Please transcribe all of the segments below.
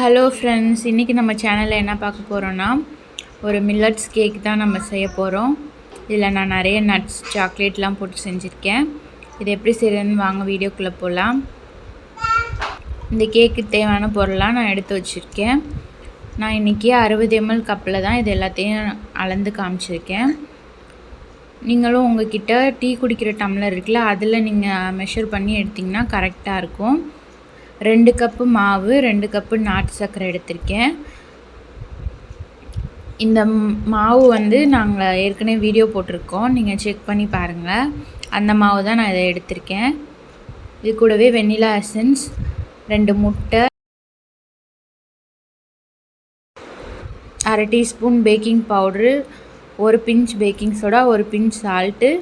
Hello friends, இன்றைக்கி நம்ம சேனலில் என்ன பார்க்க போகிறோன்னா ஒரு மில்லட்ஸ் கேக் தான் நம்ம செய்ய போகிறோம். இதில் நான் நிறைய நட்ஸ் சாக்லேட்லாம் போட்டு செஞ்சுருக்கேன். இது எப்படி செய்யறதுன்னு வாங்க வீடியோக்குள்ளே போகலாம். இந்த கேக்கு தேவையான பொருளாக நான் எடுத்து வச்சுருக்கேன். நான் இன்றைக்கி 60 ml கப்பில் தான் இது எல்லாத்தையும் அளந்து காமிச்சிருக்கேன். நீங்களும் உங்கள்கிட்ட டீ குடிக்கிற டம்ளர் இருக்குல்ல, அதில் நீங்கள் மெஷர் பண்ணி எடுத்திங்கன்னா கரெக்டாக இருக்கும். 2 கப்பு மாவு, 2 கப்பு நாட்டு சர்க்கரை எடுத்திருக்கேன். இந்த மாவு நாங்கள் ஏற்கனவே வீடியோ போட்டிருக்கோம், நீங்கள் செக் பண்ணி பாருங்கள். அந்த மாவு தான் நான் இதை எடுத்திருக்கேன். இது கூடவே வெண்ணிலா எசன்ஸ், 2 முட்டை, 1/2 teaspoon baking powder, 1 pinch baking soda, 1 pinch salt,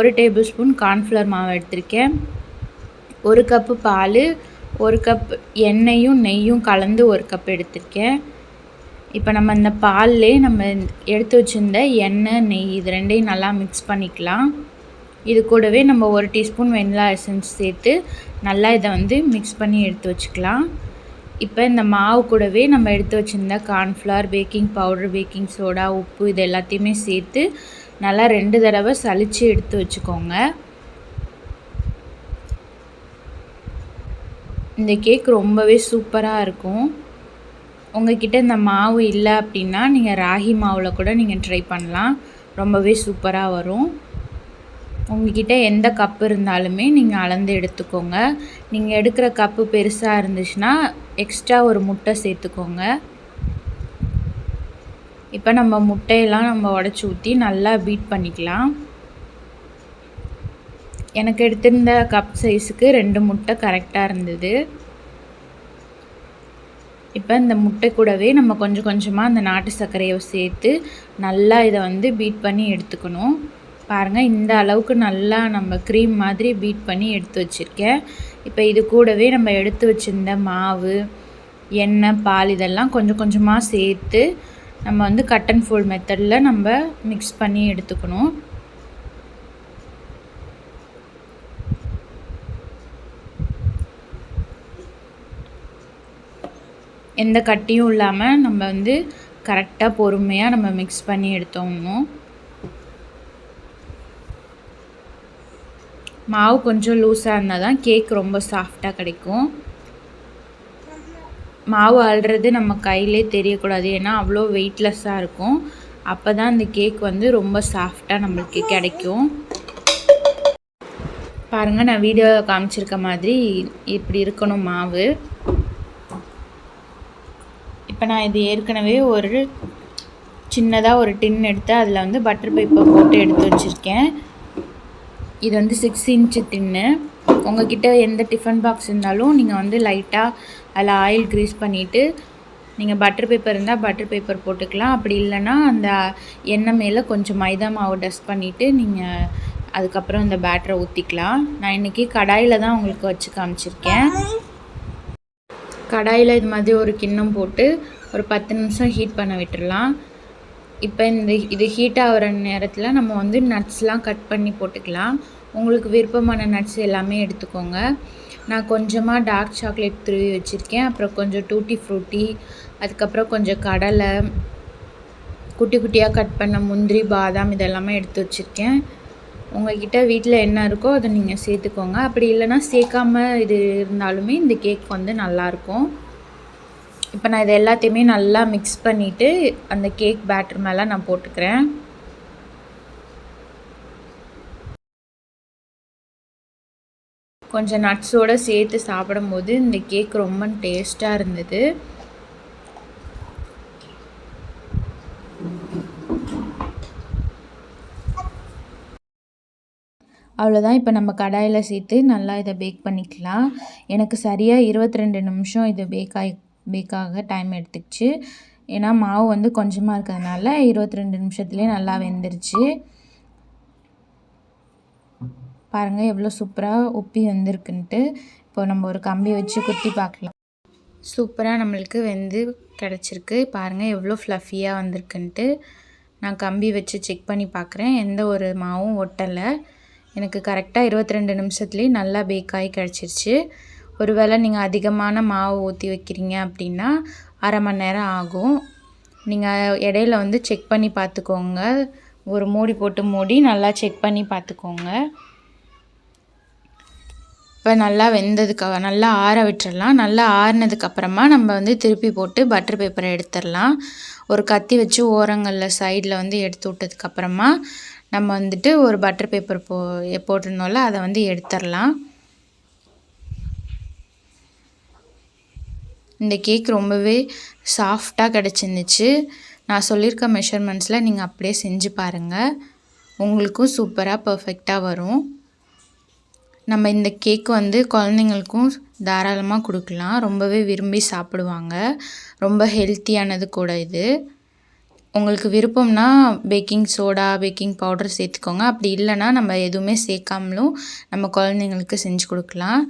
1 tablespoon cornflour மாவு எடுத்திருக்கேன். 1 கப்பு பால், 1 கப் எண்ணெயும் நெய்யும் கலந்து 1 கப் எடுத்திருக்கேன். இப்போ நம்ம இந்த பால்லே நம்ம எடுத்து வச்சுருந்த எண்ணெய், நெய் இது ரெண்டையும் நல்லா மிக்ஸ் பண்ணிக்கலாம். இது கூடவே நம்ம 1 டீஸ்பூன் வெண்ணிலா எசன்ஸ் சேர்த்து நல்லா இதை மிக்ஸ் பண்ணி எடுத்து வச்சுக்கலாம். இப்போ இந்த மாவு கூடவே நம்ம எடுத்து வச்சுருந்த cornflour, baking powder, baking soda, உப்பு இது எல்லாத்தையுமே சேர்த்து நல்லா 2 தடவை சலித்து எடுத்து வச்சுக்கோங்க. இந்த கேக் ரொம்பவே சூப்பராக இருக்கும். உங்கள்கிட்ட இந்த மாவு இல்லை அப்படின்னா நீங்கள் ராகி மாவில் கூட நீங்கள் ட்ரை பண்ணலாம், ரொம்பவே சூப்பராக வரும். உங்கள்கிட்ட எந்த கப்பு இருந்தாலுமே நீங்கள் அளந்து எடுத்துக்கோங்க. நீங்கள் எடுக்கிற கப்பு பெருசாக இருந்துச்சுன்னா எக்ஸ்ட்ரா ஒரு முட்டை சேர்த்துக்கோங்க. இப்போ நம்ம முட்டையெல்லாம் நம்ம உடச்சி ஊற்றி நல்லா பீட் பண்ணிக்கலாம். எனக்கு எடுத்திருந்த கப் சைஸுக்கு 2 முட்டை கரெக்டாக இருந்தது. இப்போ இந்த முட்டை கூடவே நம்ம கொஞ்சம் கொஞ்சமாக அந்த நாட்டு சர்க்கரையை சேர்த்து நல்லா இதை பீட் பண்ணி எடுத்துக்கணும். பாருங்கள், இந்த அளவுக்கு நல்லா நம்ம க்ரீம் மாதிரி பீட் பண்ணி எடுத்து வச்சுருக்கேன். இப்போ இது கூடவே நம்ம எடுத்து வச்சுருந்த மாவு, எண்ணெய், பால் இதெல்லாம் கொஞ்சம் கொஞ்சமாக சேர்த்து நம்ம கட் அண்ட் ஃபோல்ட் மெத்தடில் நம்ம மிக்ஸ் பண்ணி எடுத்துக்கணும். எந்த கட்டியும் இல்லாமல் நம்ம கரெக்டாக பொறுமையாக நம்ம மிக்ஸ் பண்ணி எடுத்தோம்னோம். மாவு கொஞ்சம் லூஸாக இருந்தால் தான் கேக் ரொம்ப சாஃப்டாக கிடைக்கும். மாவு அள்ளுறது நம்ம கையிலே தெரியக்கூடாது, ஏன்னா அவ்வளோ வெயிட்லெஸ்ஸாக இருக்கும். அப்போ தான் இந்த கேக் ரொம்ப சாஃப்டாக நம்மளுக்கு கிடைக்கும். பாருங்கள், நான் வீடியோ காமிச்சிருக்க மாதிரி இப்படி இருக்கணும் மாவு. இப்போ நான் இது ஏற்கனவே ஒரு சின்னதாக ஒரு டின் எடுத்து அதில் பட்டர் பேப்பர் போட்டு எடுத்து வச்சுருக்கேன். இது 6 இன்ச்சு டின்னு. உங்கள்கிட்ட எந்த டிஃபன் பாக்ஸ் இருந்தாலும் நீங்கள் லைட்டாக அதில் ஆயில் க்ரீஸ் பண்ணிவிட்டு நீங்கள் பட்டர் பேப்பர் இருந்தால் பட்டர் பேப்பர் போட்டுக்கலாம். அப்படி இல்லைன்னா அந்த எண்ணெய் மேலே கொஞ்சம் மைதா மாவு டஸ்ட் பண்ணிவிட்டு நீங்கள் அதுக்கப்புறம் இந்த பேட்டரை ஊற்றிக்கலாம். நான் இன்றைக்கி கடாயில் தான் உங்களுக்கு வச்சு காமிச்சிருக்கேன். கடாயில் இது மாதிரி ஒரு கிண்ணம் போட்டு ஒரு 10 நிமிஷம் ஹீட் பண்ண விட்டுடலாம். இப்போ இது ஹீட் ஆகிற நேரத்தில் நம்ம நட்ஸ்லாம் கட் பண்ணி போட்டுக்கலாம். உங்களுக்கு விருப்பமான நட்ஸ் எல்லாமே எடுத்துக்கோங்க. நான் கொஞ்சமாக டார்க் சாக்லேட் துருவி வச்சுருக்கேன். அப்புறம் கொஞ்சம் டூட்டி ஃப்ரூட்டி, அதுக்கப்புறம் கொஞ்சம் கடலை, குட்டி குட்டியாக கட் பண்ண முந்திரி, பாதாம் இதெல்லாமே எடுத்து வச்சுருக்கேன். உங்கள்கிட்ட வீட்டில் என்ன இருக்கோ அதை நீங்கள் சேர்த்துக்கோங்க. அப்படி இல்லைன்னா சேர்க்காமல் இது இருந்தாலுமே இந்த கேக் நல்லாயிருக்கும். இப்போ நான் இது எல்லாத்தையுமே நல்லா மிக்ஸ் பண்ணிவிட்டு அந்த கேக் பேட்டர் மேலே நான் போட்டுக்கிறேன். கொஞ்சம் நட்ஸோடு சேர்த்து சாப்பிடும்போது இந்த கேக் ரொம்ப டேஸ்ட்டாக இருந்தது. அவ்வளோதான். இப்போ நம்ம கடாயில் சேர்த்து நல்லா இதை பேக் பண்ணிக்கலாம். எனக்கு சரியாக 22 நிமிஷம் இது பேக்காக டைம் எடுத்துக்கிச்சு. ஏன்னா மாவு கொஞ்சமாக இருக்கிறதுனால 22 நிமிஷத்துலேயே நல்லா வெந்துருச்சு. பாருங்கள் எவ்வளோ சூப்பராக உப்பி வந்திருக்குன்ட்டு. இப்போ நம்ம ஒரு கம்பி வச்சு குத்தி பார்க்கலாம். சூப்பராக நம்மளுக்கு வெந்து கிடச்சிருக்கு. பாருங்கள் எவ்வளோ ஃப்ளஃபியாக வந்திருக்குன்ட்டு. நான் கம்பி வச்சு செக் பண்ணி பார்க்குறேன், எந்த ஒரு மாவும் ஒட்டலை. எனக்கு கரெக்டாக 22 நிமிஷத்துலேயே நல்லா பேக்காகி கிடச்சிருச்சு. ஒருவேளை நீங்கள் அதிகமான மாவு ஊற்றி வைக்கிறீங்க அப்படின்னா 1/2 மணி நேரம் ஆகும். நீங்கள் இடையில வந்து செக் பண்ணி பார்த்துக்கோங்க. ஒரு மூடி போட்டு மூடி நல்லா செக் பண்ணி பார்த்துக்கோங்க. இப்போ நல்லா நல்லா ஆற விட்டுறலாம். நல்லா ஆறுனதுக்கப்புறமா நம்ம வந்து திருப்பி போட்டு பட்டர் பேப்பரை எடுத்துடலாம். ஒரு கத்தி வச்சு ஓரங்களில் சைடில் வந்து எடுத்து விட்டதுக்கப்புறமா நம்ம வந்துட்டு ஒரு பட்டர் பேப்பர் போட்டிருந்தோம்ல அதை வந்து எடுத்துடலாம். இந்த கேக் ரொம்பவே சாஃப்டாக கிடச்சிருந்துச்சு. நான் சொல்லியிருக்க மெஷர்மெண்ட்ஸில் நீங்கள் அப்படியே செஞ்சு பாருங்கள். உங்களுக்கும் சூப்பராக பர்ஃபெக்டாக வரும். நம்ம இந்த கேக் வந்து குழந்தைங்களுக்கும் தாராளமாக கொடுக்கலாம். ரொம்பவே விரும்பி சாப்பிடுவாங்க. ரொம்ப ஹெல்த்தியானது கூட இது. உங்களுக்கு விருப்பம்னா பேக்கிங் சோடா, பேக்கிங் பவுடர் சேர்த்துக்கோங்க. அப்படி இல்லைன்னா நம்ம எதுவுமே சேர்க்காமலும் நம்ம குழந்தைங்களுக்கு செஞ்சு கொடுக்கலாம்.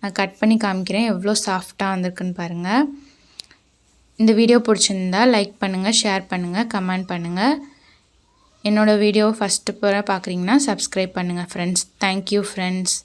நான் கட் பண்ணி காமிக்கிறேன் எவ்வளோ சாஃப்டாக வந்திருக்குன்னு பாருங்கள். இந்த வீடியோ பிடிச்சிருந்தா லைக் பண்ணுங்கள், ஷேர் பண்ணுங்கள், கமெண்ட் பண்ணுங்கள். என்னோடய வீடியோ ஃபஸ்ட்டு பார்க்குறீங்கன்னா சப்ஸ்கிரைப் பண்ணுங்கள் ஃப்ரெண்ட்ஸ். Thank you friends.